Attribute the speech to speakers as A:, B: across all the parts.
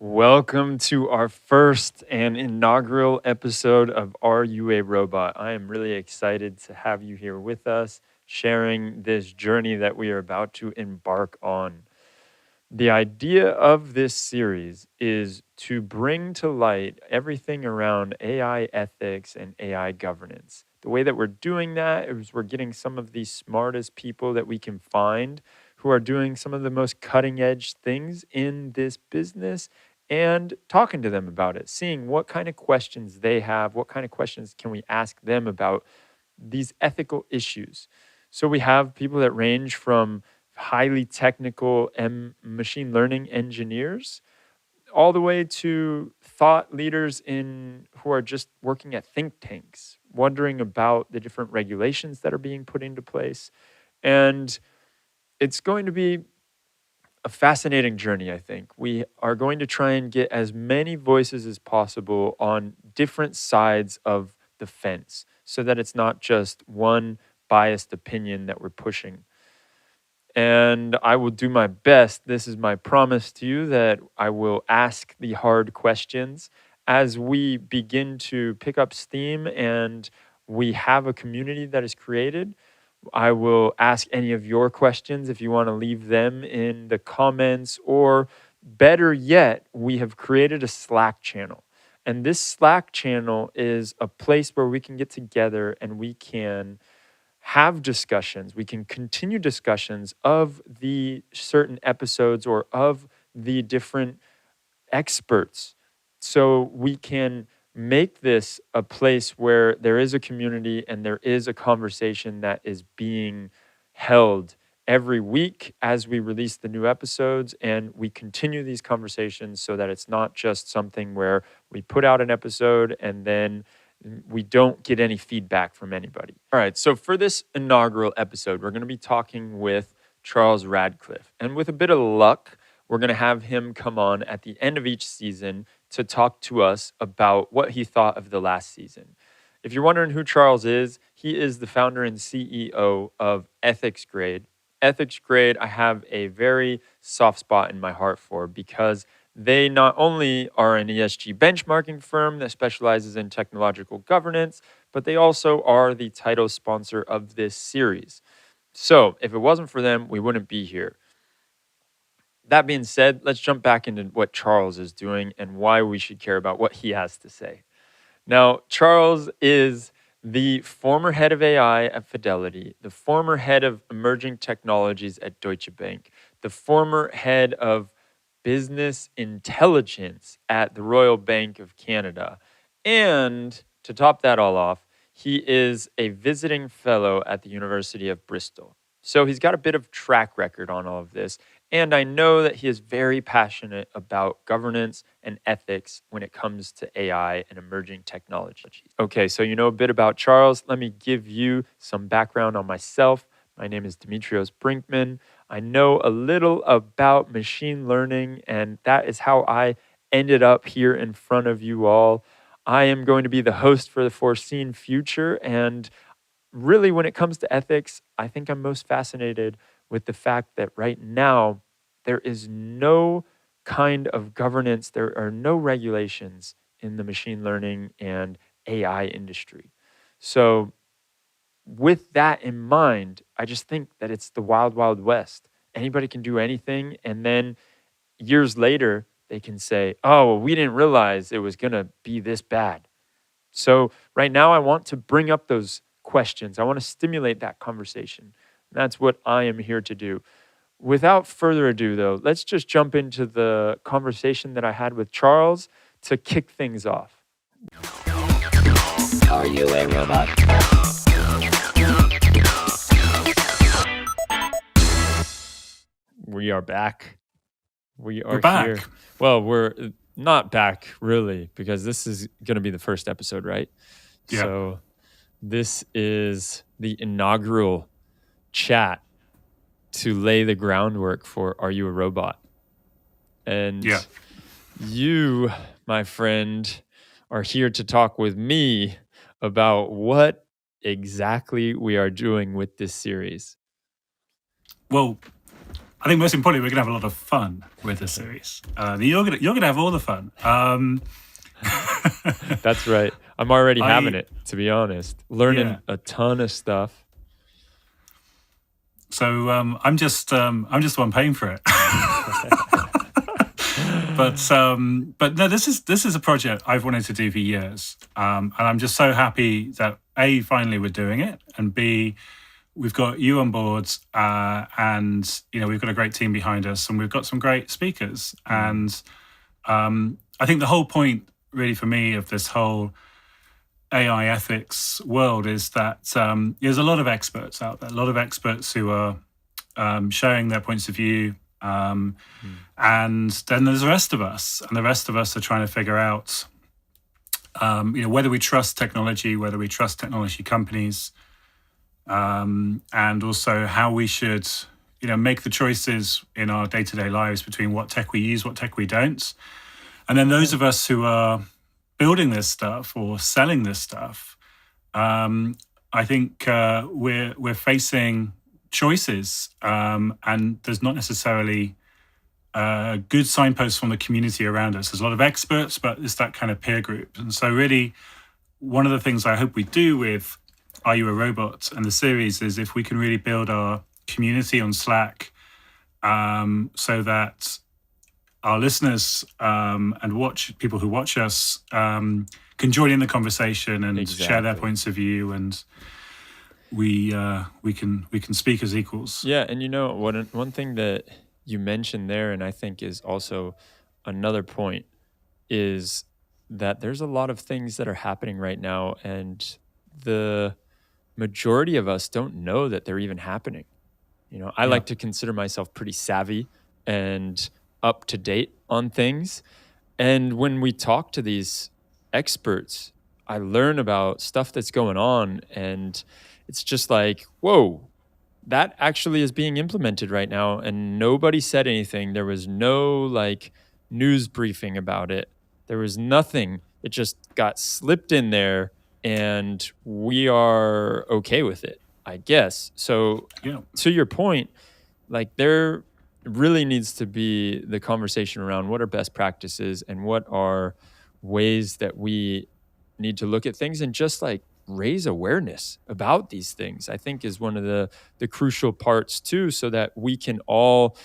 A: Welcome to our first and inaugural episode of Are You a Robot? I am really excited to have you here with us, sharing this journey that we are about to embark on. The idea of this series is to bring to light everything around AI ethics and AI governance. The way that we're doing that is we're getting some of the smartest people that we can find who are doing some of the most cutting edge things in this business and talking to them about it, seeing what kind of questions they have, what kind of questions can we ask them about these ethical issues. So we have people that range from highly technical machine learning engineers all the way to thought leaders in who are just working at think tanks, wondering about the different regulations that are being put into place. And it's going to be a fascinating journey, I think. We are going to try and get as many voices as possible on different sides of the fence so that it's not just one biased opinion that we're pushing. And I will do my best. This is my promise to you that I will ask the hard questions as we begin to pick up steam and we have a community that is created. I will ask any of your questions if you want to leave them in the comments, or better yet, we have created a Slack channel. And this Slack channel is a place where we can get together and we can have discussions. We can continue discussions of the certain episodes or of the different experts. So we can make this a place where there is a community and there is a conversation that is being held every week as we release the new episodes, and we continue these conversations so that it's not just something where we put out an episode and then we don't get any feedback from anybody. All right, so for this inaugural episode, we're going to be talking with Charles Radclyffe. And with a bit of luck, we're going to have him come on at the end of each season to talk to us about what he thought of the last season. If you're wondering who Charles is, he is the founder and CEO of Ethics Grade. Ethics Grade, I have a very soft spot in my heart for because they not only are an ESG benchmarking firm that specializes in technological governance, but they also are the title sponsor of this series. So if it wasn't for them, we wouldn't be here. That being said, let's jump back into what Charles is doing and why we should care about what he has to say. Now, Charles is the former head of AI at Fidelity, the former head of emerging technologies at Deutsche Bank, the former head of business intelligence at the Royal Bank of Canada. And to top that all off, he is a visiting fellow at the University of Bristol. So he's got a bit of track record on all of this. And I know that he is very passionate about governance and ethics when it comes to AI and emerging technology. Okay, so you know a bit about Charles. Let me give you some background on myself. My name is Demetrios Brinkman. I know a little about machine learning, and that is how I ended up here in front of you all. I am going to be the host for the foreseen future, and really, when it comes to ethics, I think I'm most fascinated with the fact that right now, there is no kind of governance, there are no regulations in the machine learning and AI industry. So with that in mind, I just think that it's the wild, wild west. Anybody can do anything. And then years later, they can say, oh, well, we didn't realize it was going to be this bad. So right now, I want to bring up those questions. I want to stimulate that conversation. That's what I am here to do. Without further ado, though, let's just jump into the conversation that I had with Charles to kick things off.
B: Are you a robot?
A: We are back. We are
C: We're back.
A: here. Well, we're not back really, because this is going to be the first episode, right?
C: Yeah.
A: So this is the inaugural chat to lay the groundwork for Are You a Robot? And
C: Yeah.
A: you, my friend, are here to talk with me about what exactly we are doing with this series.
C: Well,
B: I think most importantly, we're going to have a lot of fun with the series. You're going to have all the fun.
A: That's right. I'm already having it, to be honest. Learning a ton of stuff.
B: So I'm just the one paying for it. But no, this is a project I've wanted to do for years, and I'm just so happy that A, finally we're doing it, and B, we've got you on board, and we've got a great team behind us, and we've got some great speakers. And I think the whole point, really, for me, of this whole AI ethics world is that there's a lot of experts out there, a lot of experts who are sharing their points of view. And then there's the rest of us, and the rest of us are trying to figure out, whether we trust technology, whether we trust technology companies, and also how we should, make the choices in our day-to-day lives between what tech we use, what tech we don't. And then those of us who are building this stuff or selling this stuff, I think we're facing choices, and there's not necessarily good signposts from the community around us. There's a lot of experts, but it's that kind of peer group. And so really, one of the things I hope we do with Are You a Robot and the series is if we can really build our community on Slack, so that our listeners and people who watch us can join in the conversation and share their points of view, and we can speak as equals.
A: Yeah, and one thing that you mentioned there, and I think is also another point, is that there's a lot of things that are happening right now, and the majority of us don't know that they're even happening. I like to consider myself pretty savvy and up to date on things. And when we talk to these experts, I learn about stuff that's going on, and it's just like, whoa, that actually is being implemented right now, and nobody said anything. There was no news briefing about it. There was nothing. It just got slipped in there, and we are okay with it, I guess. So to your point, there really needs to be the conversation around what are best practices and what are ways that we need to look at things, and just raise awareness about these things, I think, is one of the crucial parts too, so that we can all,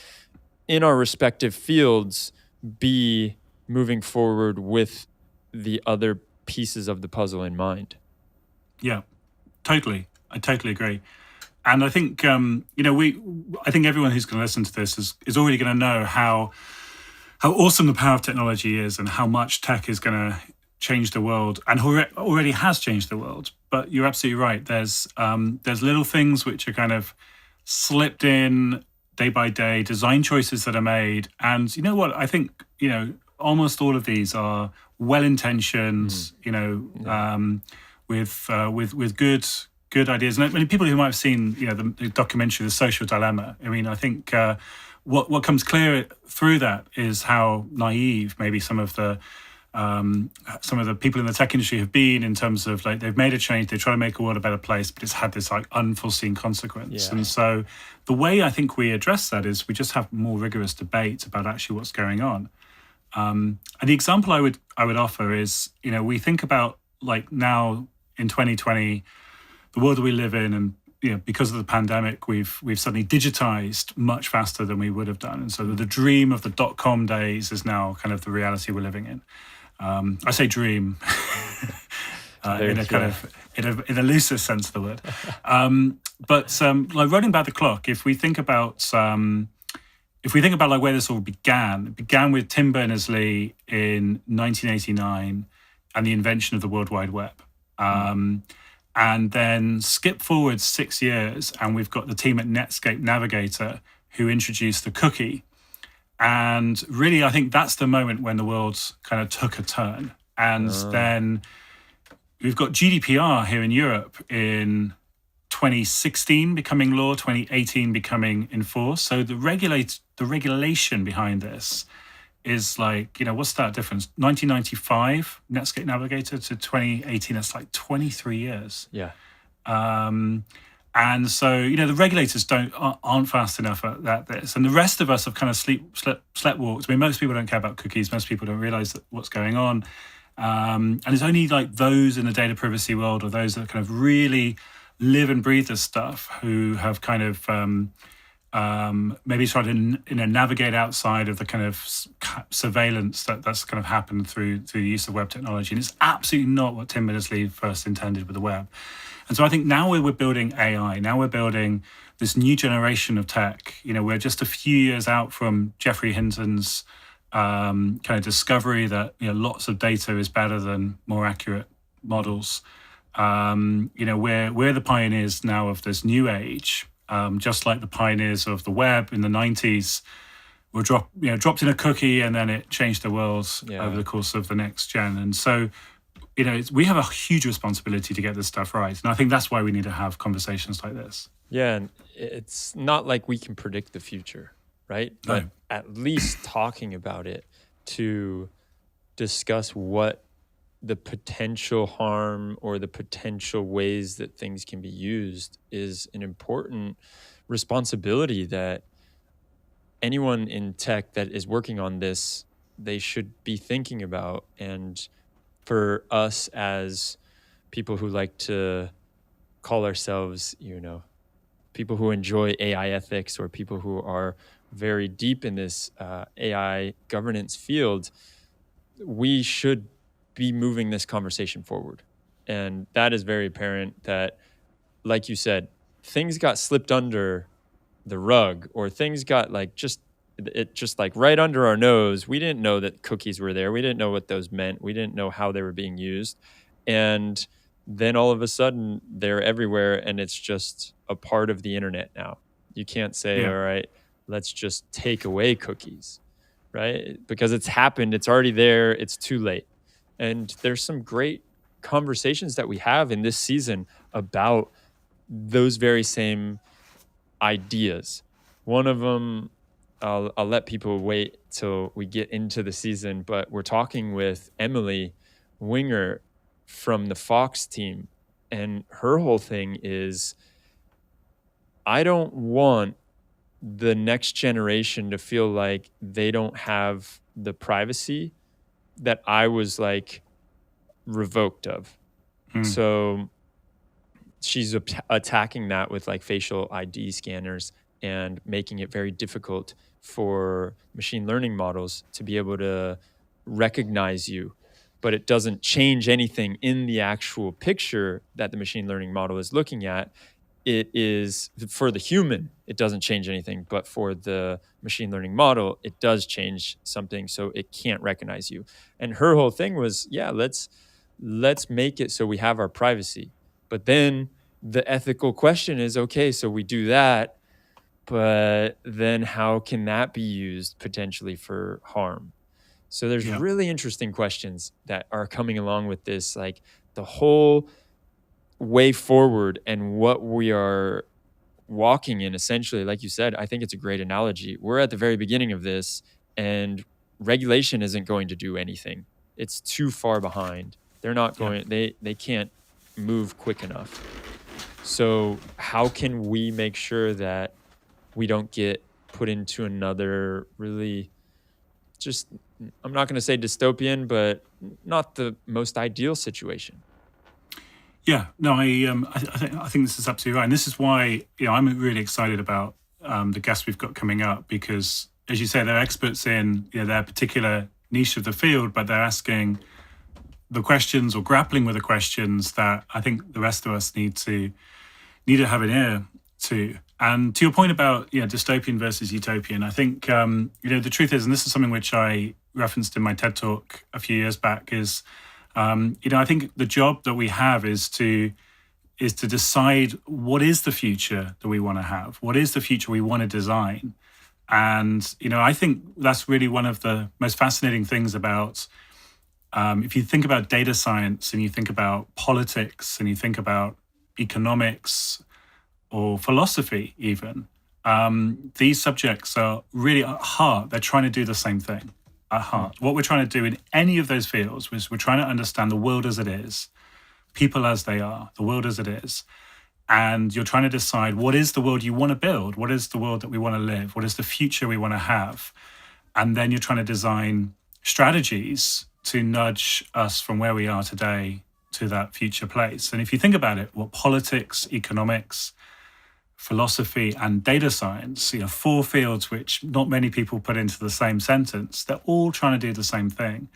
A: in our respective fields, be moving forward with the other pieces of the puzzle in mind.
B: Yeah, totally. I totally agree. And I think, I think everyone who's going to listen to this is already going to know how awesome the power of technology is, and how much tech is going to change the world, and already has changed the world. But you're absolutely right. There's little things which are kind of slipped in day by day, design choices that are made. And you know what? I think, almost all of these are well-intentioned, with good ideas. And many people who might have seen, the documentary, The Social Dilemma, I think what comes clear through that is how naive maybe some of the people in the tech industry have been, in terms of they've made a change, they try to make the world a better place, but it's had this unforeseen consequence. Yeah. And so the way I think we address that is we just have more rigorous debate about actually what's going on. And the example I would offer is, we think about now in 2020, the world that we live in, and because of the pandemic, we've suddenly digitized much faster than we would have done, and so the dream of the .com days is now kind of the reality we're living in. I say dream in a looser sense of the word. But running back the clock, if we think about where this all began, it began with Tim Berners-Lee in 1989 and the invention of the World Wide Web. And then skip forward 6 years, and we've got the team at Netscape Navigator who introduced the cookie. And really, I think that's the moment when the world kind of took a turn. And then we've got GDPR here in Europe in 2016 becoming law, 2018 becoming enforced. So the regulation behind this is what's that difference? 1995 Netscape Navigator to 2018, that's 23 years.
A: Yeah.
B: And so, the regulators aren't fast enough at this, and the rest of us have kind of sleptwalked. I mean, most people don't care about cookies. Most people don't realize what's going on, and it's only like those in the data privacy world, or those that kind of really live and breathe this stuff, who have kind of maybe tried to navigate outside of the kind of surveillance that's kind of happened through the use of web technology. And it's absolutely not what Tim Berners-Lee first intended with the web. And so I think now we're building AI. Now we're building this new generation of tech. We're just a few years out from Geoffrey Hinton's kind of discovery that lots of data is better than more accurate models. We're the pioneers now of this new age. Just like the pioneers of the web in the 90s were dropped in a cookie, and then it changed the world over the course of the next gen. And so, we have a huge responsibility to get this stuff right. And I think that's why we need to have conversations like this.
A: Yeah, and it's not like we can predict the future, right? But at least talking about it to discuss what the potential harm or the potential ways that things can be used is an important responsibility that anyone in tech that is working on this, they should be thinking about. And for us as people who like to call ourselves, people who enjoy AI ethics, or people who are very deep in this AI governance field, we should be moving this conversation forward. And that is very apparent that, like you said, things got slipped under the rug, or things got just right under our nose. We didn't know that cookies were there. We didn't know what those meant. We didn't know how they were being used. And then all of a sudden they're everywhere, and it's just a part of the internet now. You can't say, all right, let's just take away cookies, right? Because it's happened. It's already there. It's too late. And there's some great conversations that we have in this season about those very same ideas. One of them, I'll let people wait till we get into the season, but we're talking with Emily Wenger from the Fox team. And her whole thing is, I don't want the next generation to feel like they don't have the privacy that I was revoked of. So she's attacking that with facial ID scanners and making it very difficult for machine learning models to be able to recognize you. But it doesn't change anything in the actual picture that the machine learning model is looking at. It is, for the human, it doesn't change anything, but for the machine learning model, it does change something, so it can't recognize you. And her whole thing was, let's make it so we have our privacy. But then the ethical question is, okay, so we do that, but then how can that be used potentially for harm? So there's really interesting questions that are coming along with this, the whole way forward and what we are walking in, essentially. Like you said, I think it's a great analogy. We're at the very beginning of this, and regulation isn't going to do anything. It's too far behind. They're not going, they can't move quick enough. So how can we make sure that we don't get put into another really just, I'm not going to say dystopian, but not the most ideal situation?
B: Yeah, no, I think this is absolutely right, and this is why I'm really excited about the guests we've got coming up, because, as you say, they're experts in their particular niche of the field, but they're asking the questions or grappling with the questions that I think the rest of us need to have an ear to. And to your point about dystopian versus utopian, I think the truth is, and this is something which I referenced in my TED talk a few years back, is I think the job that we have is to decide what is the future that we want to have, what is the future we want to design. And I think that's really one of the most fascinating things about if you think about data science, and you think about politics, and you think about economics or philosophy even, these subjects are really at heart, they're trying to do the same thing at heart. What we're trying to do in any of those fields is we're trying to understand the world as it is, people as they are, the world as it is, and you're trying to decide what is the world you want to build, what is the world that we want to live, what is the future we want to have. And then you're trying to design strategies to nudge us from where we are today to that future place. And if you think about it, what politics, economics, philosophy, and data science, 4 fields which not many people put into the same sentence, they're all trying to do the same thing.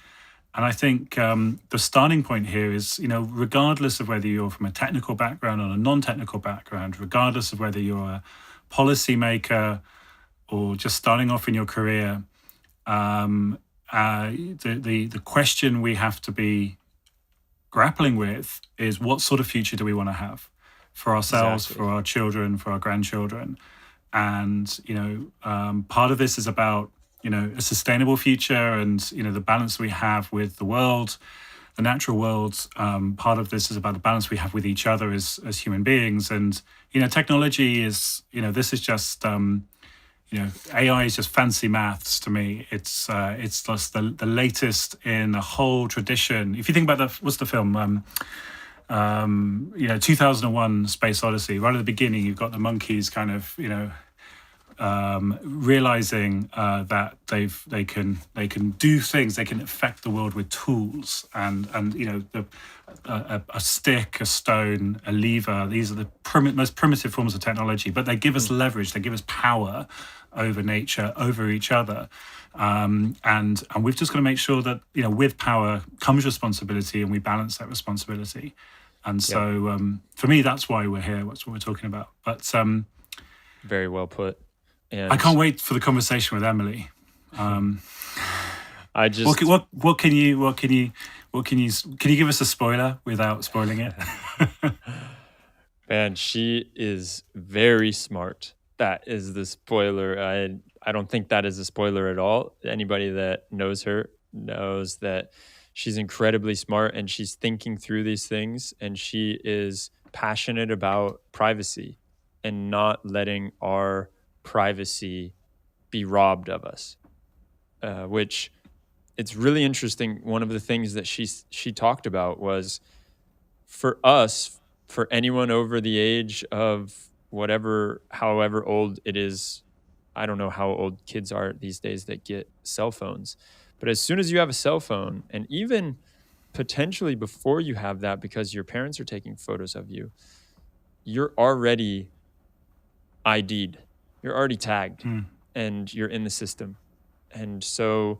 B: And I think the starting point here is, regardless of whether you're from a technical background or a non-technical background, regardless of whether you're a policymaker or just starting off in your career, the question we have to be grappling with is, what sort of future do we want to have for ourselves, for our children, for our grandchildren? And, part of this is about, a sustainable future and, the balance we have with the world, the natural world. Part of this is about the balance we have with each other as human beings. And, technology is, this is just, AI is just fancy maths to me. It's just the latest in a whole tradition. If you think about what's the film? 2001 Space Odyssey. Right at the beginning, you've got the monkeys kind of, realizing that they can do things, they can affect the world with tools, and a stick, a stone, a lever. These are the most primitive forms of technology, but they give us leverage, they give us power over nature, over each other. And we've just got to make sure that, with power comes responsibility, and we balance that responsibility. And so for me, that's why we're here. That's what we're talking about. But
A: very well put. And
B: I can't wait for the conversation with Emily.
A: I just
B: what can you give us a spoiler without spoiling it?
A: Man, she is very smart. That is the spoiler. I don't think that is a spoiler at all. Anybody that knows her knows that she's incredibly smart, and she's thinking through these things, and she is passionate about privacy and not letting our privacy be robbed of us, which it's really interesting. One of the things that she talked about was, for us, for anyone over the age of however old it is, I don't know how old kids are these days that get cell phones, but as soon as you have a cell phone, and even potentially before you have that, because your parents are taking photos of you, you're already ID'd. You're already tagged, and you're in the system. And so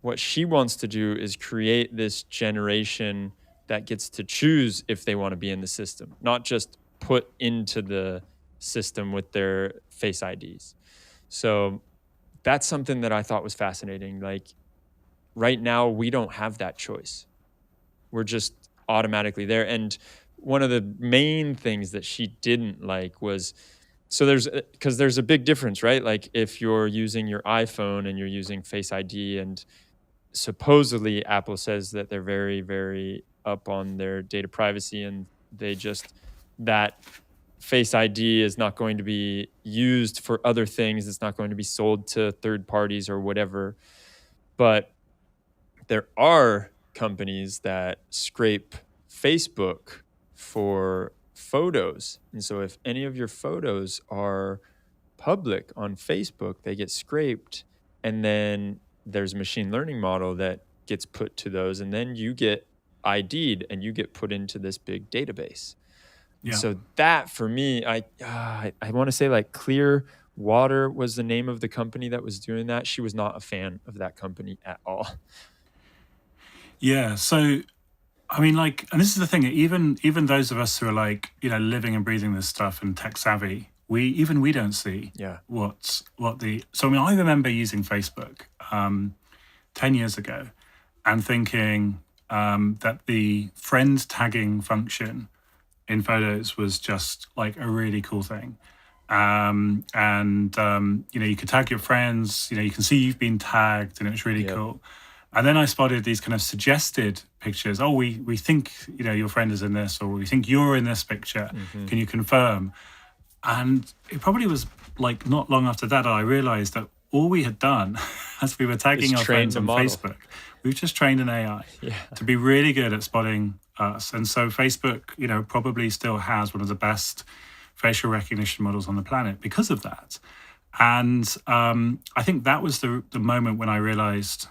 A: what she wants to do is create this generation that gets to choose if they want to be in the system, not just put into the system with their face IDs. So that's something that I thought was fascinating. Like, right now, we don't have that choice. We're just automatically there. And one of the main things that she didn't like was, because there's a big difference, right? Like, if you're using your iPhone and you're using Face ID, and supposedly Apple says that they're very, very up on their data privacy, and that Face ID is not going to be used for other things. It's not going to be sold to third parties or whatever. But there are companies that scrape Facebook for photos. And so if any of your photos are public on Facebook, they get scraped, and then there's a machine learning model that gets put to those, and then you get ID'd and you get put into this big database. Yeah. So that, for me, I want to say, like, Clearwater was the name of the company that was doing that. She was not a fan of that company at all.
B: Yeah. So, I mean, like, and this is the thing, even those of us who are, like, living and breathing this stuff and tech savvy, we don't see so I mean, I remember using Facebook 10 years ago and thinking that the friend tagging function in photos was just like a really cool thing. You could tag your friends, you can see you've been tagged, and it was really cool. And then I spotted these kind of suggested pictures. Oh, we think, your friend is in this, or we think you're in this picture. Mm-hmm. Can you confirm? And it probably was like not long after that I realized that all we had done as we were tagging our friends on Facebook, we've just trained an AI to be really good at spotting us. And so Facebook, probably still has one of the best facial recognition models on the planet because of that. And I think that was the moment when I realized,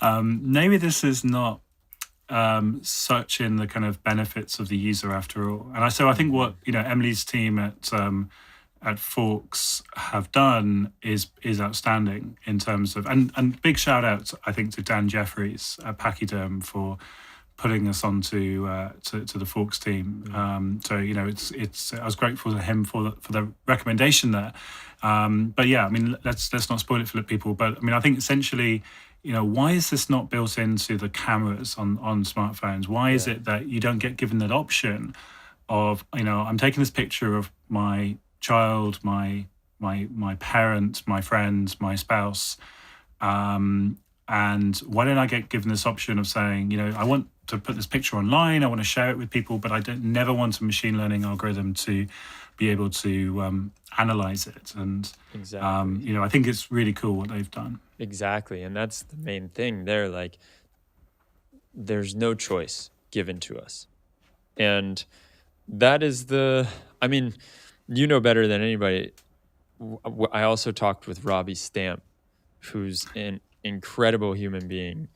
B: maybe this is not such in the kind of benefits of the user after all. And so I think what Emily's team at Forks have done is outstanding in terms of, and big shout out I think to Dan Jeffries at Pachyderm for putting us onto to the Forks team. So it's I was grateful to him for the recommendation there. But yeah, I mean let's not spoil it for people. But I mean I think essentially, why is this not built into the cameras on smartphones? Why is it that you don't get given that option of I'm taking this picture of my child, my parent, my friend, my spouse, and why don't I get given this option of saying, I want to put this picture online, I want to share it with people, but I never want a machine learning algorithm to be able to analyze it. And
A: exactly.
B: I think it's really cool what they've done.
A: Exactly, and that's the main thing there. Like, there's no choice given to us, and that is I mean, better than anybody. I also talked with Robbie Stamp, who's an incredible human being,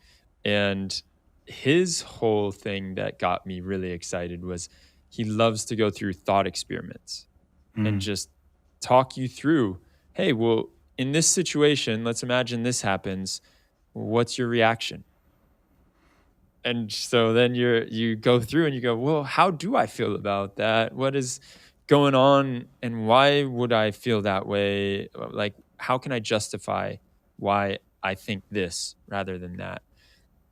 A: and his whole thing that got me really excited was he loves to go through thought experiments and just talk you through, hey, well, in this situation, let's imagine this happens. What's your reaction? And so then you go through and you go, well, how do I feel about that? What is going on and why would I feel that way? Like, how can I justify why I think this rather than that?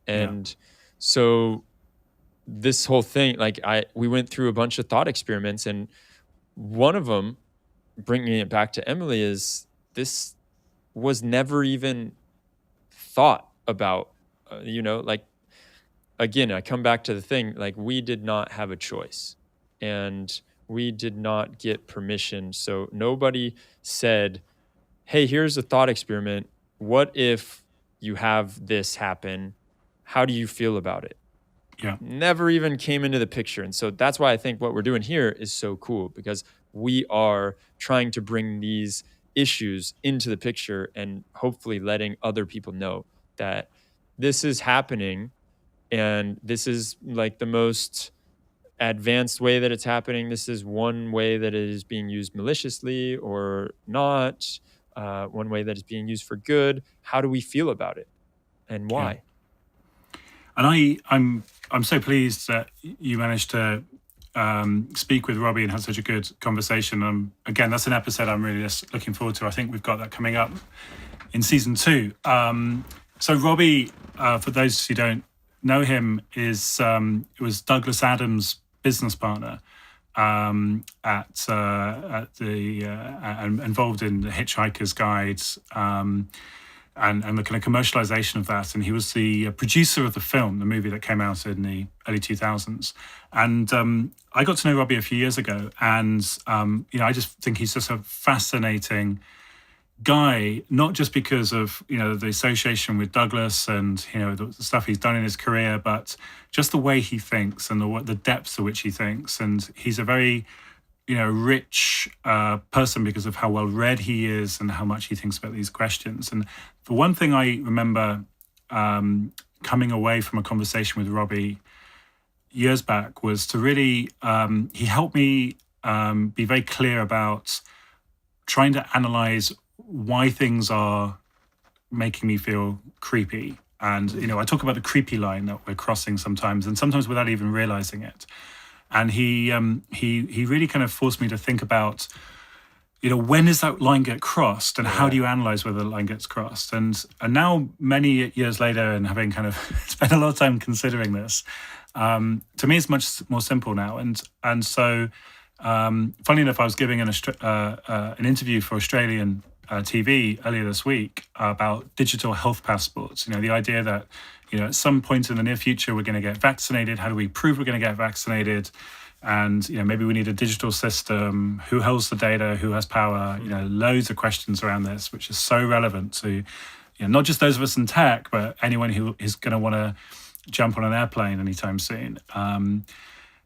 A: And so this whole thing, like we went through a bunch of thought experiments, and one of them, bringing it back to Emily, is this was never even thought about, like, again, I come back to the thing, like, we did not have a choice and we did not get permission. So nobody said, hey, here's a thought experiment. What if you have this happen? How do you feel about it?
B: Yeah.
A: Never even came into the picture. And so that's why I think what we're doing here is so cool, because we are trying to bring these issues into the picture and hopefully letting other people know that this is happening, and this is like the most advanced way that it's happening. This is one way that it is being used maliciously or not, one way that it's being used for good. How do we feel about it and why?
B: And I'm so pleased that you managed to speak with Robbie and have such a good conversation. Again, that's an episode I'm really just looking forward to. I think we've got that coming up in season 2. So Robbie, for those who don't know him, it was Douglas Adams' business partner at the involved in the Hitchhiker's Guide. And the kind of commercialization of that. And he was the producer of the film, the movie that came out in the early 2000s. And I got to know Robbie a few years ago. And, I just think he's just a fascinating guy, not just because of, the association with Douglas and, the stuff he's done in his career, but just the way he thinks and the depth to which he thinks. And he's a very rich person because of how well read he is and how much he thinks about these questions. And for one thing, I remember coming away from a conversation with Robbie years back was to really, he helped me be very clear about trying to analyze why things are making me feel creepy. And, I talk about the creepy line that we're crossing sometimes, and sometimes without even realizing it. And he really kind of forced me to think about, when does that line get crossed, and how do you analyze whether the line gets crossed? And now, many years later, and having kind of spent a lot of time considering this, to me, it's much more simple now. And so, funny enough, I was giving an interview for Australian TV earlier this week about digital health passports. The idea that at some point in the near future, we're going to get vaccinated. How do we prove we're going to get vaccinated? And, maybe we need a digital system. Who holds the data? Who has power? Loads of questions around this, which is so relevant to, not just those of us in tech, but anyone who is going to want to jump on an airplane anytime soon.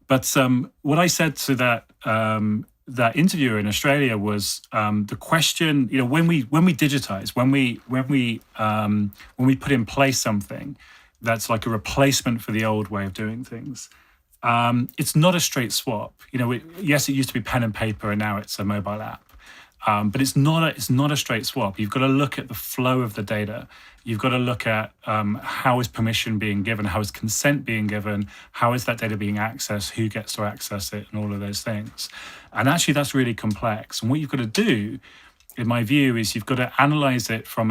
B: But what I said to that interviewer in Australia was the question. When we digitize, when we put in place something that's like a replacement for the old way of doing things, it's not a straight swap. Yes, it used to be pen and paper, and now it's a mobile app. But it's not a straight swap. You've got to look at the flow of the data. You've got to look at how is permission being given, how is consent being given, how is that data being accessed, who gets to access it, and all of those things. And actually, that's really complex. And what you've got to do, in my view, is you've got to analyze it from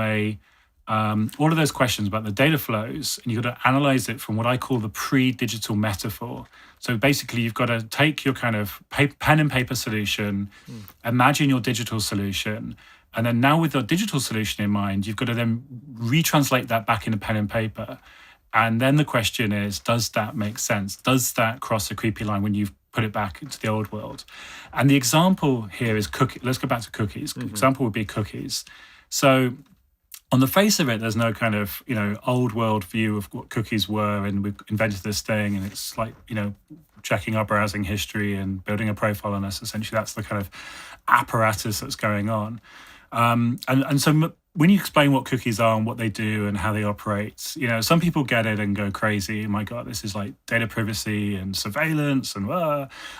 B: all of those questions about the data flows, and you've got to analyze it from what I call the pre-digital metaphor. So basically, you've got to take your kind of pen and paper solution, imagine your digital solution, and then now with your digital solution in mind, you've got to then retranslate that back into pen and paper. And then the question is, does that make sense? Does that cross a creepy line when you've put it back into the old world? And the example here is cookies. Let's go back to cookies. Example would be cookies. So on the face of it, there's no kind of, old world view of what cookies were, and we've invented this thing, and it's like, checking our browsing history and building a profile on us. Essentially, that's the kind of apparatus that's going on. And so when you explain what cookies are and what they do and how they operate, some people get it and go crazy. Oh my God, this is like data privacy and surveillance and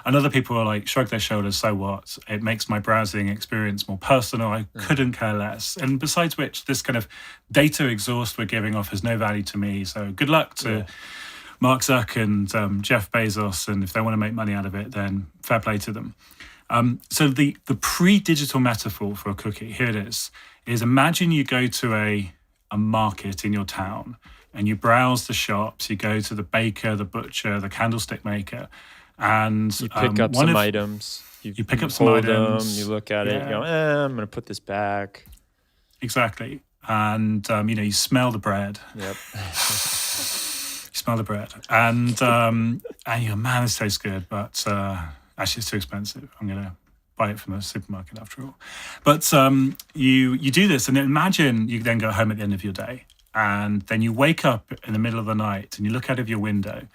B: other people are like, shrug their shoulders, so what? It makes my browsing experience more personal. I couldn't care less. And besides which, this kind of data exhaust we're giving off has no value to me. So good luck to Mark Zuck and Jeff Bezos. And if they want to make money out of it, then fair play to them. So the pre-digital metaphor for a cookie, here it is imagine you go to a market in your town and you browse the shops, you go to the baker, the butcher, the candlestick maker, and
A: you pick up some items.
B: You pick up some items.
A: You look at it, you go, I'm going to put this back.
B: Exactly. And, you smell the bread.
A: Yep.
B: You smell the bread. And you go, man, this tastes good, but actually it's too expensive. I'm going to buy it from the supermarket after all. But you do this, and imagine you then go home at the end of your day, and then you wake up in the middle of the night and you look out of your window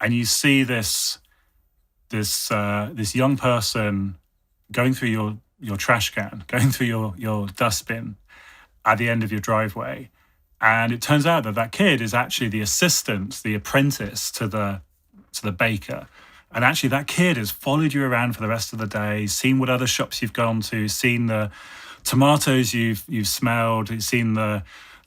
B: and you see this young person going through your trash can, going through your dustbin at the end of your driveway. And it turns out that kid is actually the assistant, the apprentice to the baker. And actually that kid has followed you around for the rest of the day, seen what other shops you've gone to, seen the tomatoes you've smelled, seen the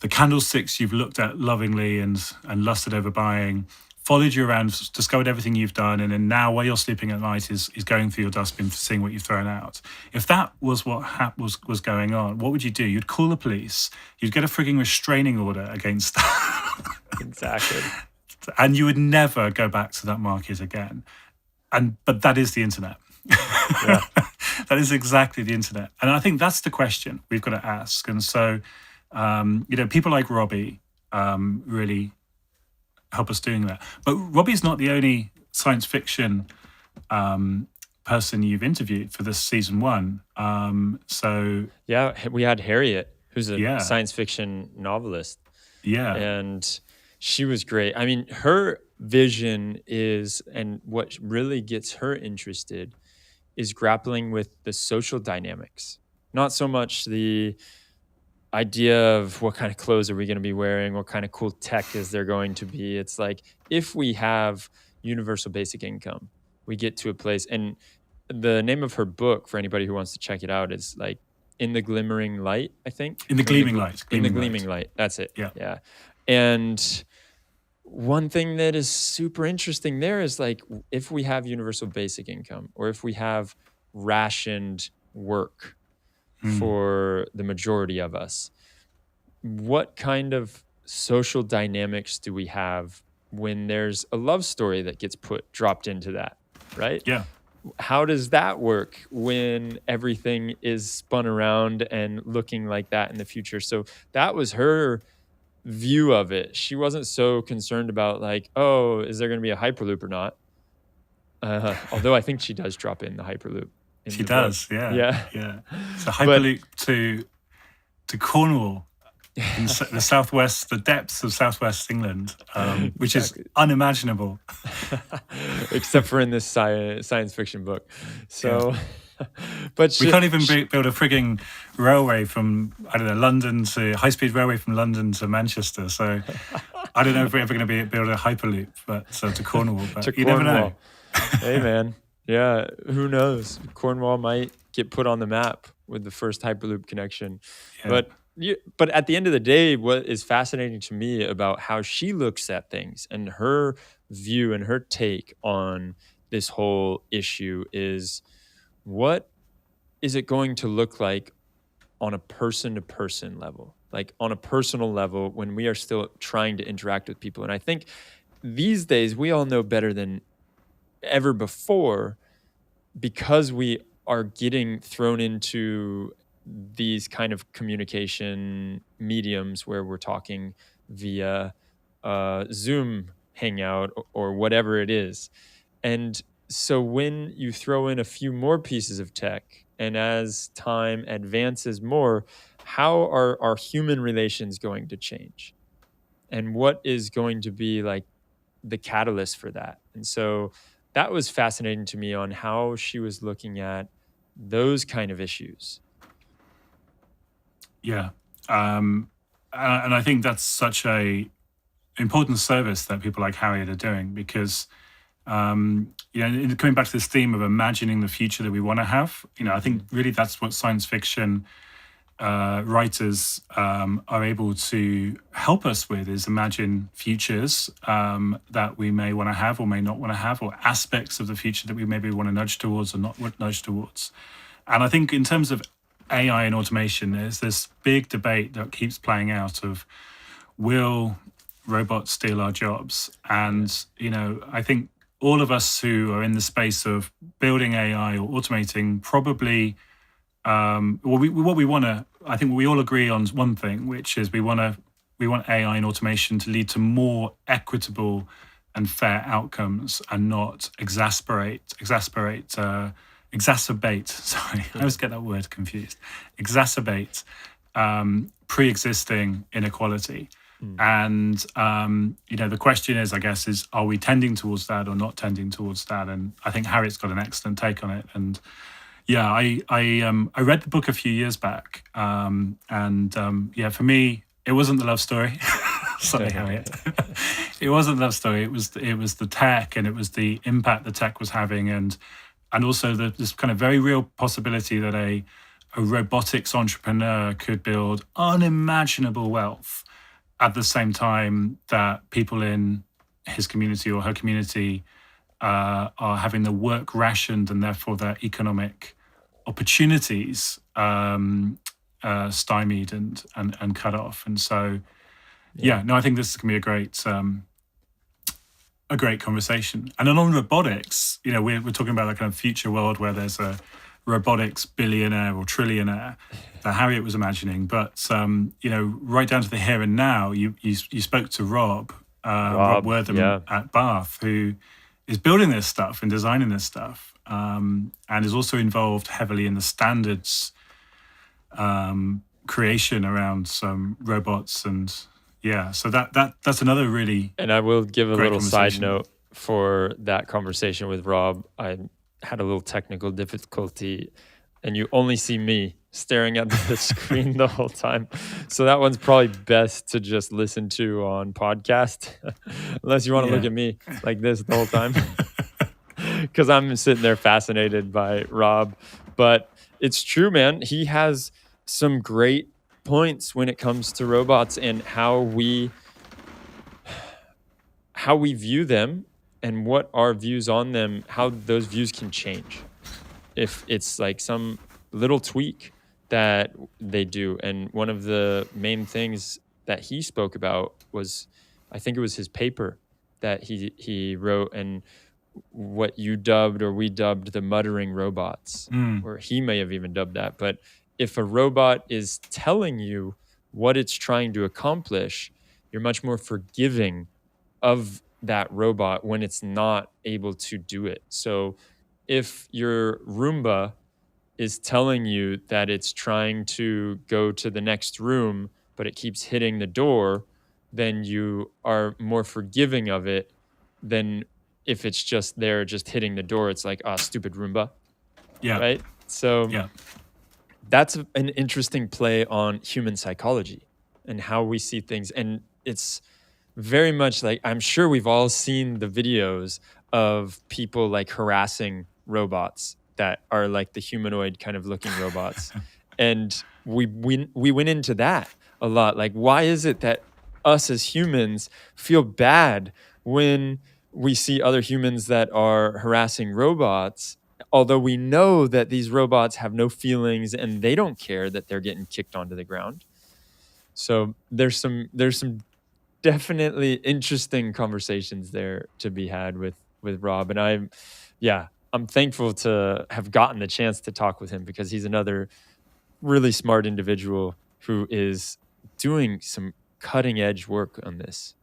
B: candlesticks you've looked at lovingly and lusted over buying, followed you around, discovered everything you've done, and then now while you're sleeping at night is going through your dustbin, seeing what you've thrown out. If that was what was going on, what would you do? You'd call the police. You'd get a frigging restraining order against that.
A: Exactly.
B: And you would never go back to that market again. But that is the internet.
A: Yeah.
B: That is exactly the internet. And I think that's the question we've got to ask. And so, people like Robbie really help us doing that. But Robbie's not the only science fiction person you've interviewed for this season 1.
A: Yeah, we had Harriet, who's a science fiction novelist.
B: Yeah.
A: And she was great. I mean, her vision is, and what really gets her interested is grappling with the social dynamics, not so much the idea of what kind of clothes are we going to be wearing, what kind of cool tech is there going to be. It's like, if we have universal basic income, we get to a place, and the name of her book, for anybody who wants to check it out, is like In the Glimmering Light, I think.
B: In the Gleaming Light.
A: In the Gleaming Light. That's it.
B: Yeah.
A: And one thing that is super interesting there is like, if we have universal basic income, or if we have rationed work for the majority of us, what kind of social dynamics do we have when there's a love story that gets dropped into that, right?
B: Yeah.
A: How does that work when everything is spun around and looking like that in the future? So that was her view of it. She wasn't so concerned about like, oh, is there going to be a Hyperloop or not? Although I think she does drop in the Hyperloop.
B: She does,
A: yeah.
B: So Hyperloop to Cornwall. in the southwest, the depths of southwest England, which is
A: Exactly.
B: unimaginable.
A: Except for in this science fiction book.
B: Yeah.
A: So, but
B: We can't even build a frigging railway from, I don't know, London to high-speed railway from London to Manchester. So I don't know if we're ever going to build a hyperloop, but to Cornwall. But
A: to
B: you never know.
A: Cornwall. Hey, man. Yeah, who knows? Cornwall might get put on the map with the first Hyperloop connection.
B: Yeah.
A: But at the end of the day, what is fascinating to me about how she looks at things and her view and her take on this whole issue is, what is it going to look like on a person-to-person level, like on a personal level, when we are still trying to interact with people? And I think these days we all know better than ever before, because we are getting thrown into these kind of communication mediums where we're talking via Zoom hangout or whatever it is. And so when you throw in a few more pieces of tech, and as time advances more, how are our human relations going to change? And what is going to be like the catalyst for that? And so that was fascinating to me on how she was looking at those kind of issues.
B: Yeah. And I think that's such a important service that people like Harriet are doing, because coming back to this theme of imagining the future that we want to have, I think really that's what science fiction writers are able to help us with, is imagine futures that we may want to have or may not want to have, or aspects of the future that we maybe want to nudge towards or not nudge towards. And I think in terms of AI and automation, there's this big debate that keeps playing out of, will robots steal our jobs? And, I think all of us who are in the space of building AI or automating probably, what we want to, I think we all agree on one thing, which is we want AI and automation to lead to more equitable and fair outcomes, and not exacerbate. Sorry, I always get that word confused. Exacerbate pre-existing inequality. And the question is, I guess, is, are we tending towards that or not tending towards that? And I think Harriet's got an excellent take on it. And yeah, I read the book a few years back, for me, it wasn't the love story. Sorry, Harriet. It wasn't the love story. It was the tech, and it was the impact the tech was having, and also this kind of very real possibility that a robotics entrepreneur could build unimaginable wealth at the same time that people in his community or her community are having the work rationed, and therefore their economic opportunities stymied and cut off. And so, I think this is going to be a great conversation. And then on robotics, we're talking about that kind of future world where there's a robotics billionaire or trillionaire that Harriet was imagining. But right down to the here and now, you spoke to Rob Wortham at Bath, who is building this stuff and designing this stuff, and is also involved heavily in the standards creation around some robots. And so that's another really.
A: And I will give a little side note for that conversation with Rob. I had a little technical difficulty, and you only see me staring at the screen the whole time. So that one's probably best to just listen to on podcast, unless you want to look at me like this the whole time, because I'm sitting there fascinated by Rob. But it's true, man. He has some great points when it comes to robots and how we view them, and what our views on them, how those views can change if it's like some little tweak that they do. And one of the main things that he spoke about was, I think it was his paper that he wrote, and what you dubbed, or we dubbed, the muttering robots, or he may have even dubbed that. But if a robot is telling you what it's trying to accomplish, you're much more forgiving of that robot when it's not able to do it. So if your Roomba is telling you that it's trying to go to the next room, but it keeps hitting the door, then you are more forgiving of it than if it's just there, just hitting the door. It's like, stupid Roomba,
B: Yeah.
A: right? So
B: Yeah.
A: that's an interesting play on human psychology and how we see things. And it's very much like, I'm sure we've all seen the videos of people like harassing robots that are like the humanoid kind of looking robots. And we went into that a lot. Like, why is it that us as humans feel bad when we see other humans that are harassing robots, although we know that these robots have no feelings and they don't care that they're getting kicked onto the ground? So there's some definitely interesting conversations there to be had with Rob. And I'm thankful to have gotten the chance to talk with him, because he's another really smart individual who is doing some cutting edge work on this.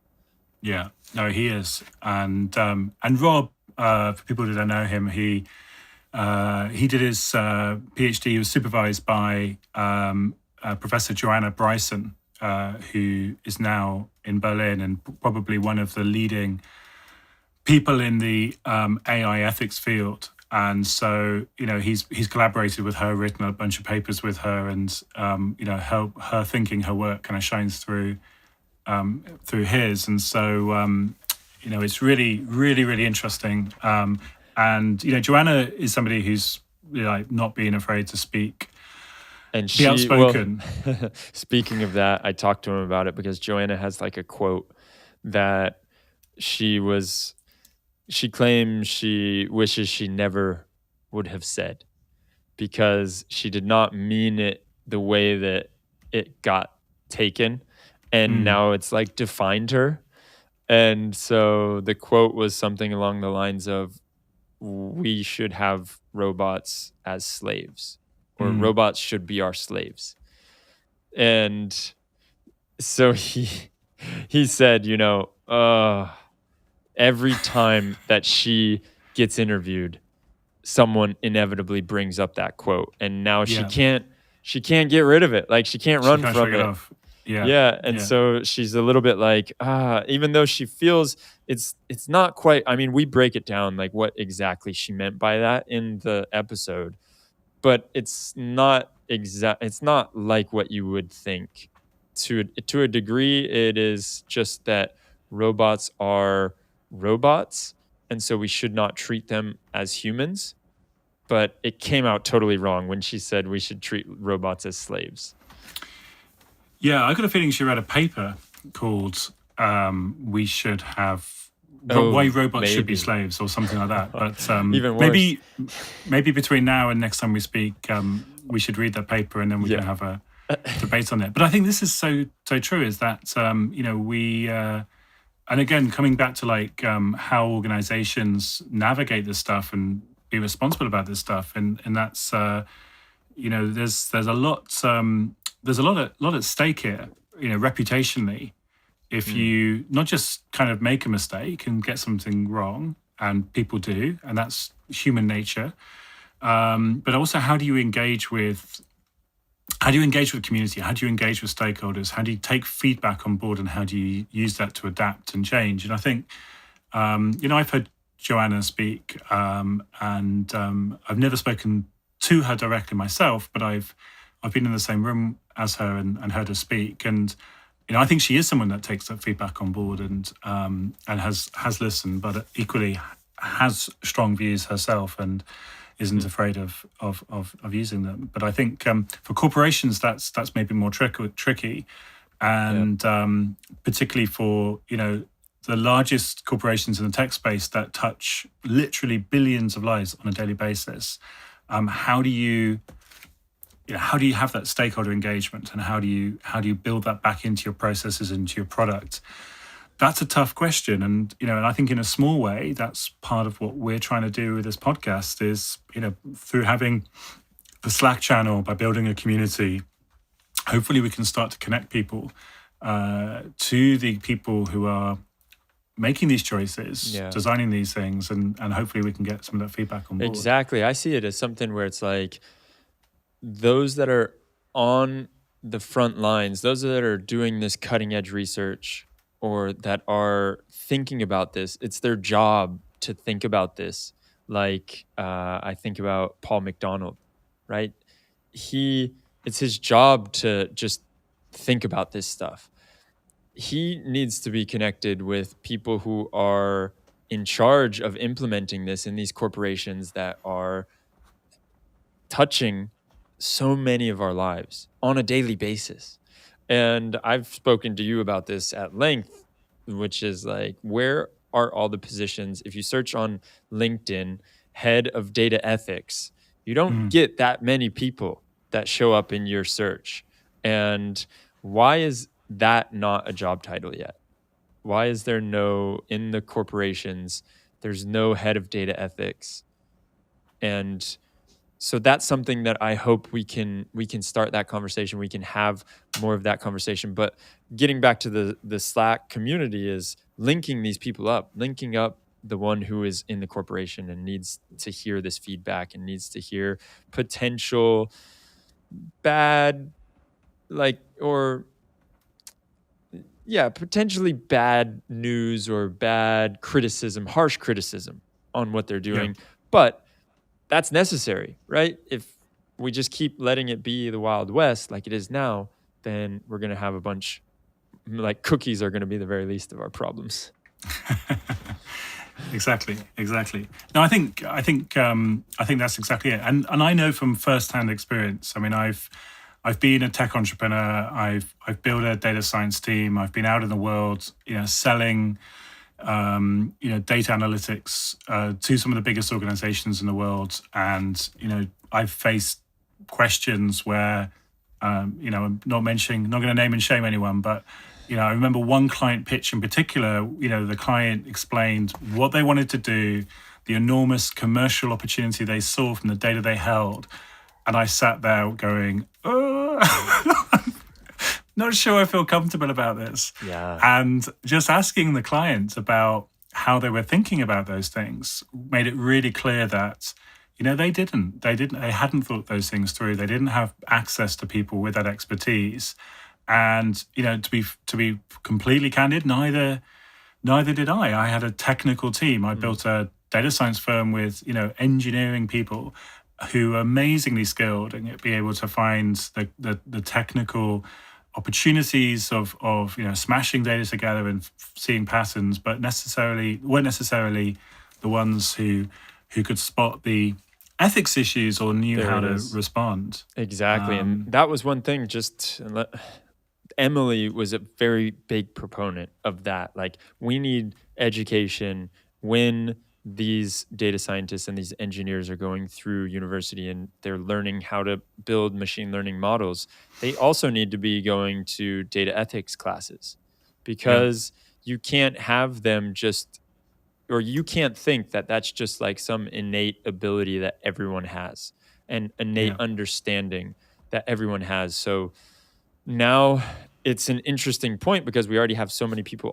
B: Yeah, no, he is, and Rob, for people who don't know him, he did his PhD. He was supervised by Professor Joanna Bryson, who is now in Berlin and probably one of the leading people in the AI ethics field. And so, he's collaborated with her, written a bunch of papers with her, and her thinking, her work kind of shines through his. And so, it's really, really, really interesting. And Joanna is somebody who's like not being afraid to speak,
A: and
B: be outspoken.
A: Well, speaking of that, I talked to him about it because Joanna has like a quote that she claims she wishes she never would have said, because she did not mean it the way that it got taken. And now it's like defined her. And so the quote was something along the lines of, we should have robots as slaves, or robots should be our slaves. And so he said, every time that she gets interviewed, someone inevitably brings up that quote, and now she can't get rid of it. Like, she can't run from it.
B: Yeah.
A: And so she's a little bit like, even though she feels it's not quite, I mean, we break it down like what exactly she meant by that in the episode, but it's not it's not like what you would think. To a degree, it is just that robots are robots, and so we should not treat them as humans. But it came out totally wrong when she said we should treat robots as slaves.
B: Yeah, I got a feeling she read a paper called "We Should Have Why Robots Should Be Slaves" or something like that. But
A: even worse.
B: Maybe between now and next time we speak, we should read that paper, and then we can have a debate on it. But I think this is so true. Is that we and again, coming back to like how organizations navigate this stuff and be responsible about this stuff, and that's there's a lot at stake here, reputationally. If you not just kind of make a mistake and get something wrong, and people do, and that's human nature, but also how do you engage with the community? How do you engage with stakeholders? How do you take feedback on board, and how do you use that to adapt and change? And I think, I've heard Joanna speak, and I've never spoken to her directly myself, but I've been in the same room as her and heard her speak. And, I think she is someone that takes that feedback on board and has listened, but equally has strong views herself and isn't afraid of using them. But I think for corporations, that's maybe more tricky, and particularly for the largest corporations in the tech space that touch literally billions of lives on a daily basis. How do you have that stakeholder engagement, and how do you build that back into your processes, into your product? That's a tough question. And, and I think in a small way, that's part of what we're trying to do with this podcast is, through having the Slack channel, by building a community, hopefully we can start to connect people to the people who are making these choices, designing these things, and hopefully we can get some of that feedback on board.
A: Exactly. I see it as something where it's like those that are on the front lines, those that are doing this cutting edge research or that are thinking about this, it's their job to think about this. Like I think about Paul McDonald, right? It's his job to just think about this stuff. He needs to be connected with people who are in charge of implementing this in these corporations that are touching so many of our lives on a daily basis. And I've spoken to you about this at length, which is like, where are all the positions? If you search on LinkedIn, head of data ethics, you don't get that many people that show up in your search. And why is that not a job title yet? Why is there no, in the corporations, there's no head of data ethics? And so that's something that I hope we can start that conversation. We can have more of that conversation. But getting back to the Slack community is linking these people up, linking up the one who is in the corporation and needs to hear this feedback and needs to hear potential bad, potentially bad news or bad criticism, harsh criticism on what they're doing.
B: Yeah.
A: But that's necessary, right? If we just keep letting it be the Wild West like it is now, then we're going to have a bunch, like cookies are going to be the very least of our problems.
B: Exactly. No, I think that's exactly it. And I know from firsthand experience. I mean, I've been a tech entrepreneur. I've built a data science team. I've been out in the world, selling, data analytics to some of the biggest organizations in the world. And, I've faced questions where, I'm not going to name and shame anyone, but, I remember one client pitch in particular, the client explained what they wanted to do, the enormous commercial opportunity they saw from the data they held. And I sat there going, not sure I feel comfortable about this.
A: Yeah.
B: And just asking the client about how they were thinking about those things made it really clear that, they hadn't thought those things through. They didn't have access to people with that expertise. And, to be completely candid, neither did I. I had a technical team. I built a data science firm with, engineering people who are amazingly skilled and be able to find the technical opportunities of smashing data together and seeing patterns, but weren't necessarily the ones who could spot the ethics issues or knew how to respond.
A: Exactly. And that was one thing, Emily was a very big proponent of that. Like, we need education when these data scientists and these engineers are going through university and they're learning how to build machine learning models. They also need to be going to data ethics classes, because you can't have them you can't think that that's just like some innate ability that everyone has, and innate understanding that everyone has. So now it's an interesting point, because we already have so many people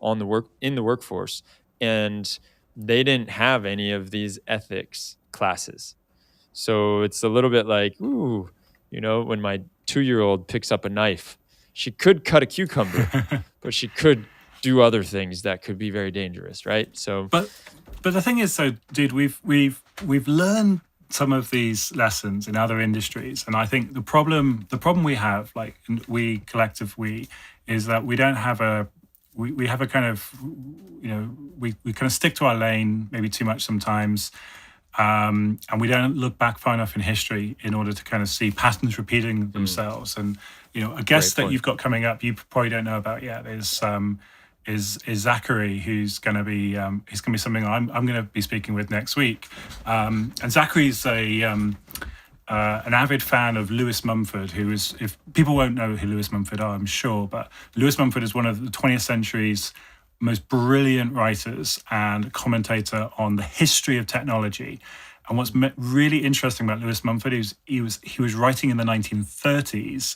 A: in the workforce, and they didn't have any of these ethics classes. So it's a little bit like, when my 2-year-old picks up a knife, she could cut a cucumber, but she could do other things that could be very dangerous, right? So,
B: but the thing is, though, dude, we've learned some of these lessons in other industries, and I think the problem we have, like we is that we don't have we have a kind of, we kind of stick to our lane maybe too much sometimes, and we don't look back far enough in history in order to kind of see patterns repeating themselves. And a guest that you've got coming up, you probably don't know about yet, is Zachary, who's going to be something I'm going to be speaking with next week. And Zachary's an avid fan of Lewis Mumford, who is, if people won't know who Lewis Mumford are, I'm sure, but Lewis Mumford is one of the 20th century's most brilliant writers and commentator on the history of technology. And what's really interesting about Lewis Mumford is he was writing in the 1930s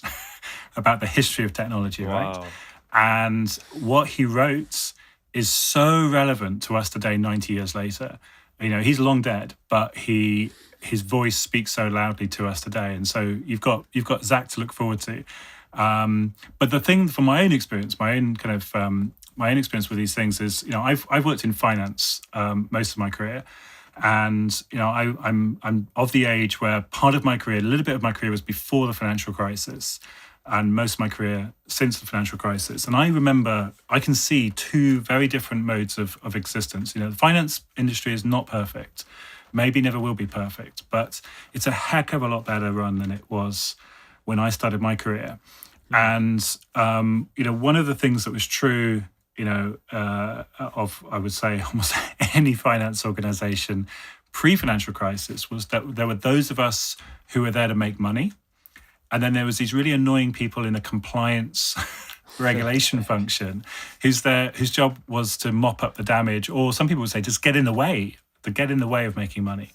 B: about the history of technology, right? And what he wrote is so relevant to us today, 90 years later. He's long dead, but his voice speaks so loudly to us today. And so you've got Zach to look forward to. But the thing from my own experience, my own experience with these things is, I've worked in finance most of my career, and I'm of the age where part of my career, a little bit of my career, was before the financial crisis, and most of my career since the financial crisis. And I remember, I can see two very different modes of existence. The finance industry is not perfect, maybe never will be perfect, but it's a heck of a lot better run than it was when I started my career. And one of the things that was true, of, I would say, almost any finance organization pre-financial crisis, was that there were those of us who were there to make money, and then there was these really annoying people in a compliance regulation function whose job was to mop up the damage, or some people would say just get in the way of making money.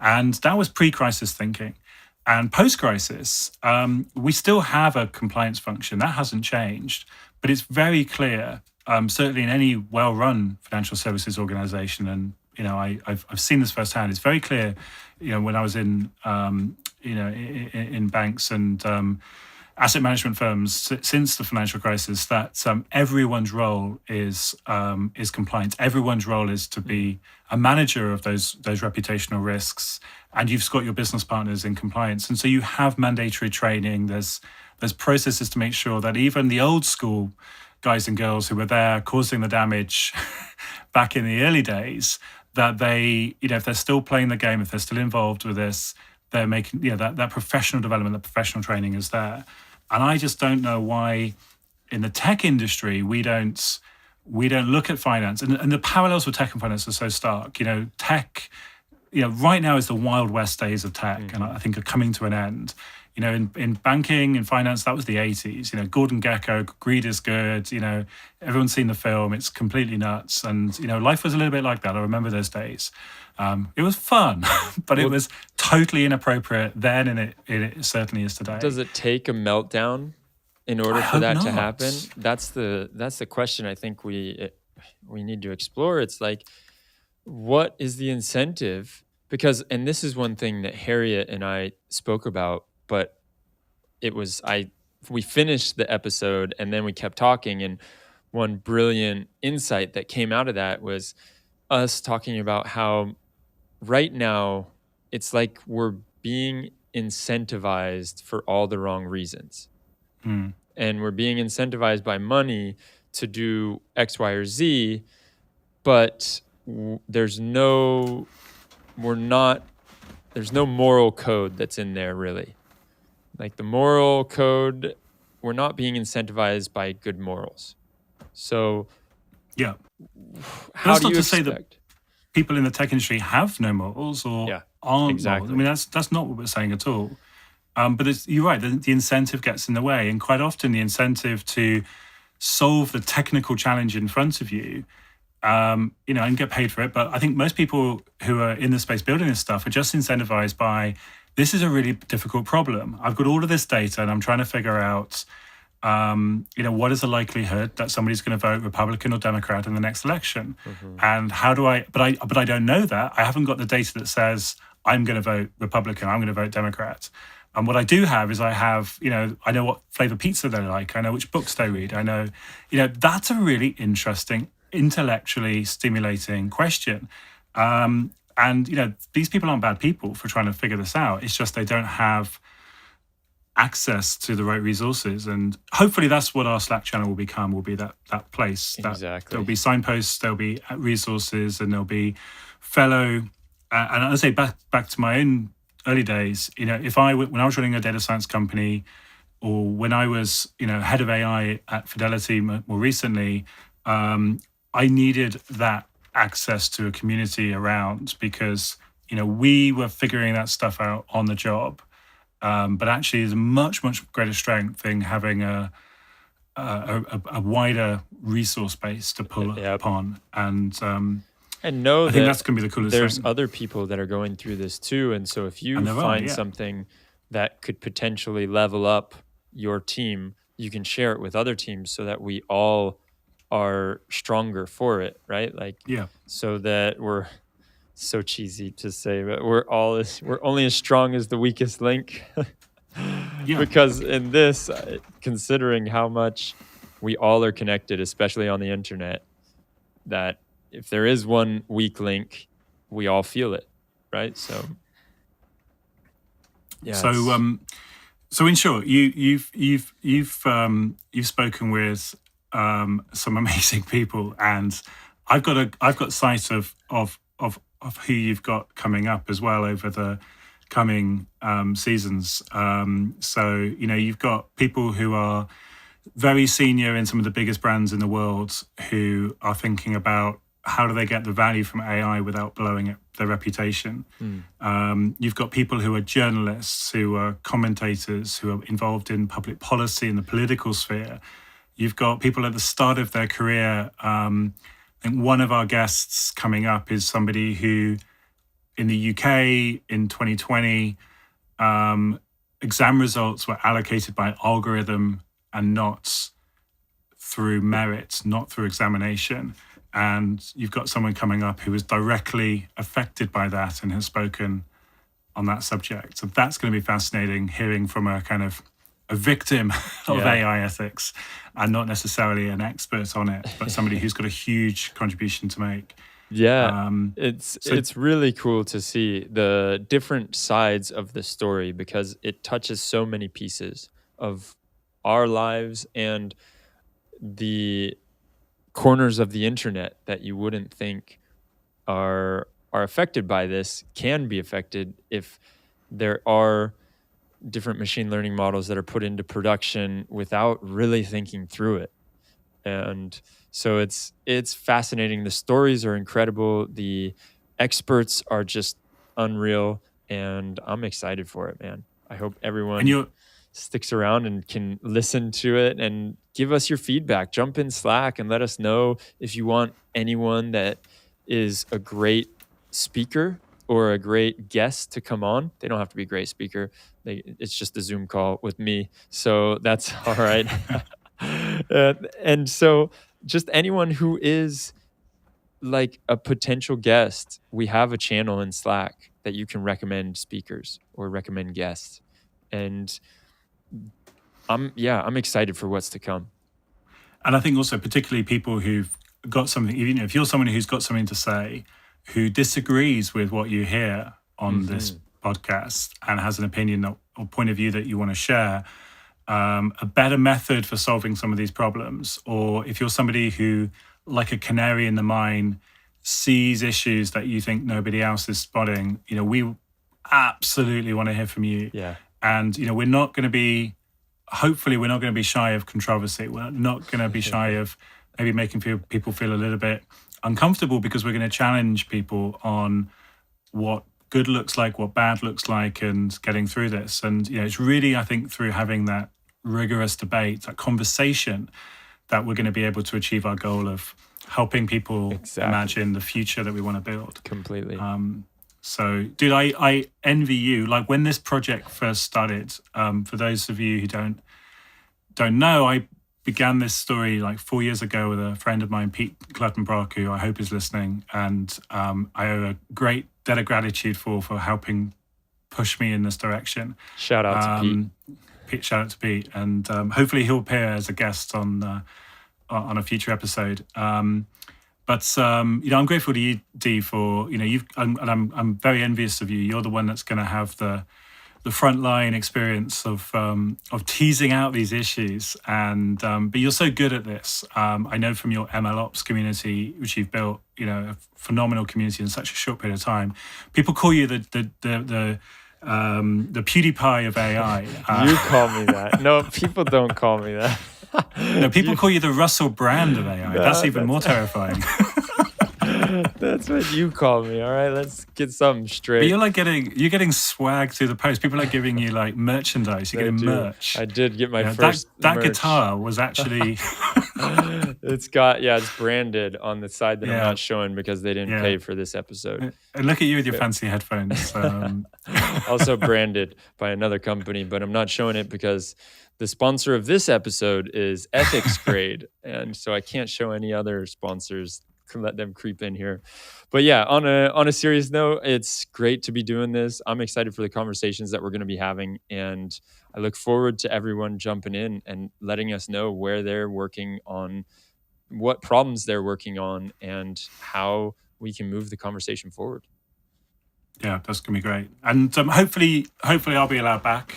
B: And that was pre-crisis thinking. And post-crisis, we still have a compliance function. That hasn't changed. But it's very clear, certainly in any well-run financial services organization, and I've seen this firsthand. It's very clear, when I was in in banks and asset management firms since the financial crisis, that everyone's role is compliance. Everyone's role is to be a manager of those reputational risks, and you've got your business partners in compliance. And so you have mandatory training. There's processes to make sure that even the old school guys and girls who were there causing the damage back in the early days, that they, if they're still playing the game, if they're still involved with this, they're making, that professional development, that professional training is there. And I just don't know why in the tech industry we don't look at finance, and the parallels with tech and finance are so stark. Tech, right now is the Wild West days of tech, and I think are coming to an end. In banking, in finance, that was the 80s. Gordon Gekko, greed is good. Everyone's seen the film. It's completely nuts. And, life was a little bit like that. I remember those days. It was fun, but it was totally inappropriate then, and it certainly is today.
A: Does it take a meltdown in order for that to happen? That's the question I think we need to explore. It's like, what is the incentive? Because, and this is one thing that Harriet and I spoke about, but we finished the episode and then we kept talking, and one brilliant insight that came out of that was us talking about how right now it's like we're being incentivized for all the wrong reasons. And we're being incentivized by money to do X, Y, or Z, but there's no moral code that's in there, really. Like the moral code, we're not being incentivized by good morals. So,
B: yeah,
A: how do you
B: expect? That's not to
A: expect?
B: say that people in the tech industry have no morals or aren't
A: exactly.
B: morals. I mean, that's not what we're saying at all. But you're right. The incentive gets in the way, and quite often the incentive to solve the technical challenge in front of you, and get paid for it. But I think most people who are in the space building this stuff are just incentivized by, this is a really difficult problem. I've got all of this data and I'm trying to figure out, what is the likelihood that somebody's going to vote Republican or Democrat in the next election? And how do but I don't know that. I haven't got the data that says I'm going to vote Republican, I'm going to vote Democrat. And what I do have is I know what flavor pizza they like. I know which books they read. I know, that's a really interesting, intellectually stimulating question. And, these people aren't bad people for trying to figure this out. It's just they don't have access to the right resources. And hopefully that's what our Slack channel will become, will be that place.
A: Exactly.
B: There'll be signposts, there'll be resources, and there'll be fellow, and I say back to my own early days, when I was running a data science company, or when I was, head of AI at Fidelity more recently, I needed that access to a community around, because we were figuring that stuff out on the job, but actually there's a much greater strength in having a wider resource base to pull upon, and
A: know
B: I think that's going to be the coolest
A: there's
B: thing.
A: other people that are going through this too, and so if you find something that could potentially level up your team, you can share it with other teams so that we all are stronger for it, right? So that we're so cheesy to say, but we're only as strong as the weakest link.
B: Yeah.
A: because in this, considering how much we all are connected, especially on the internet, that if there is one weak link, we all feel it, right? So yeah,
B: So
A: it's
B: so in short, you've spoken with some amazing people, and I've got sight of who you've got coming up as well over the coming seasons. So you've got people who are very senior in some of the biggest brands in the world who are thinking about how do they get the value from AI without blowing up their reputation. You've got people who are journalists, who are commentators, who are involved in public policy in the political sphere. You've got people at the start of their career. I think one of our guests coming up is somebody who, in the UK in 2020, exam results were allocated by algorithm and not through merit, not through examination. And you've got someone coming up who is directly affected by that and has spoken on that subject. So that's going to be fascinating, hearing from a kind of a victim of
A: Yeah.
B: AI ethics and not necessarily an expert on it, but somebody who's got a huge contribution to make.
A: yeah,
B: So
A: it's really cool to see the different sides of the story because it touches so many pieces of our lives and the corners of the internet that you wouldn't think are affected by this can be affected if there are different machine learning models that are put into production without really thinking through it. And so it's fascinating. The stories are incredible. The experts are just unreal, and I'm excited for it, man. I hope
B: and
A: everyone
B: you're
A: sticks around and can listen to it and give us your feedback. Jump in Slack and let us know if you want anyone that is a great speaker or a great guest to come on. They don't have to be a great speaker. It's just a Zoom call with me. So that's all right. And so just anyone who is like a potential guest, we have a channel in Slack that you can recommend speakers or recommend guests. And I'm excited for what's to come.
B: And I think also particularly people who've got something, if you're someone who's got something to say, who disagrees with what you hear on this podcast and has an opinion or point of view that you want to share, a better method for solving some of these problems, or if you're somebody who, like a canary in the mine, sees issues that you think nobody else is spotting, we absolutely want to hear from you.
A: Yeah.
B: And we're not going to be, hopefully we're not going to be shy of controversy. We're not going to be shy of maybe making people feel a little bit uncomfortable, because we're going to challenge people on what good looks like, what bad looks like, and getting through this. And it's really, I think, through having that rigorous debate, that conversation, that we're going to be able to achieve our goal of helping people imagine the future that we want to build.
A: Completely.
B: So, dude, I envy you. Like, when this project first started, for those of you who don't know, I began this story like 4 years ago with a friend of mine, Pete Cluttenbrock, who I hope is listening, and I owe a great debt of gratitude for helping push me in this direction.
A: Shout out to
B: Pete. Shout out to Pete, and hopefully he'll appear as a guest on a future episode. But I'm grateful to you, Dee, for I'm very envious of you. You're the one that's going to have the frontline experience of teasing out these issues, and but you're so good at this. I know from your MLOps community, which you've built, a phenomenal community in such a short period of time. People call you the PewDiePie of AI.
A: You call me that. No, people don't call me that.
B: No, people call you the Russell Brand of AI. That's even more terrifying.
A: That's what you call me. All right, let's get something straight.
B: But you're getting swag through the post. People are giving you like merchandise. You're getting merch.
A: I did get my first.
B: That
A: merch.
B: guitar was actually.
A: It's branded on the side that I'm not showing because they didn't pay for this episode.
B: And look at you with your fancy headphones.
A: Also branded by another company, but I'm not showing it because the sponsor of this episode is Ethics Grade, and so I can't show any other sponsors. Can let them creep in here. But yeah, on a serious note, it's great to be doing this. I'm excited for the conversations that we're going to be having, and I look forward to everyone jumping in and letting us know where they're working on, what problems they're working on, and how we can move the conversation forward.
B: Yeah, that's gonna be great. And hopefully I'll be allowed back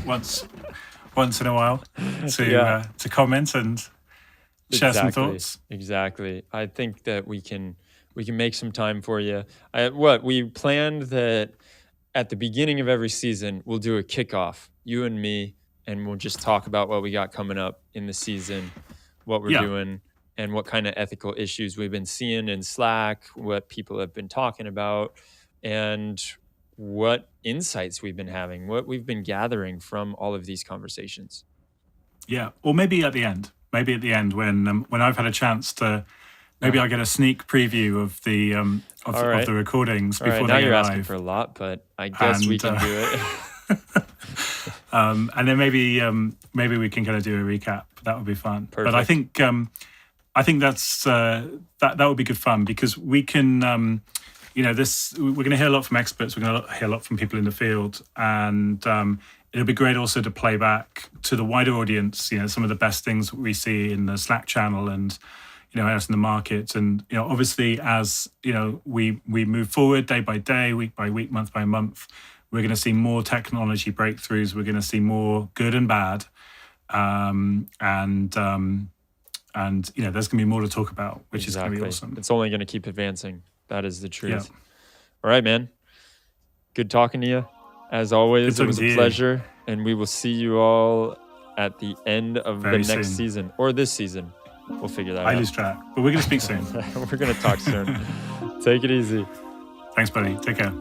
B: once in a while to comment and share some thoughts.
A: Exactly. I think that we can make some time for you. We planned that at the beginning of every season, we'll do a kickoff, you and me, and we'll just talk about what we got coming up in the season, what we're doing, and what kind of ethical issues we've been seeing in Slack, what people have been talking about, and what insights we've been having, what we've been gathering from all of these conversations.
B: Yeah, or maybe at the end. Maybe at the end when I've had a chance to, maybe I get a sneak preview of the the recordings before they go live.
A: Now you're asking for a lot, but I guess we can do it.
B: And then maybe we can kind of do a recap. That would be fun.
A: Perfect.
B: But I think that's that would be good fun, because we can we're going to hear a lot from experts. We're going to hear a lot from people in the field, and it'll be great also to play back to the wider audience, some of the best things we see in the Slack channel and, out in the market. And, obviously, as, we move forward day by day, week by week, month by month, we're going to see more technology breakthroughs. We're going to see more good and bad. And there's going to be more to talk about, which is going to be awesome.
A: It's only going to keep advancing. That is the truth. Yeah. All right, man. Good talking to you. As always, it was a pleasure. And we will see you all at the end of the next season, or this season. We'll figure that out.
B: I lose track, but we're going to speak soon.
A: We're going to talk soon. Take it easy.
B: Thanks, buddy. Take care.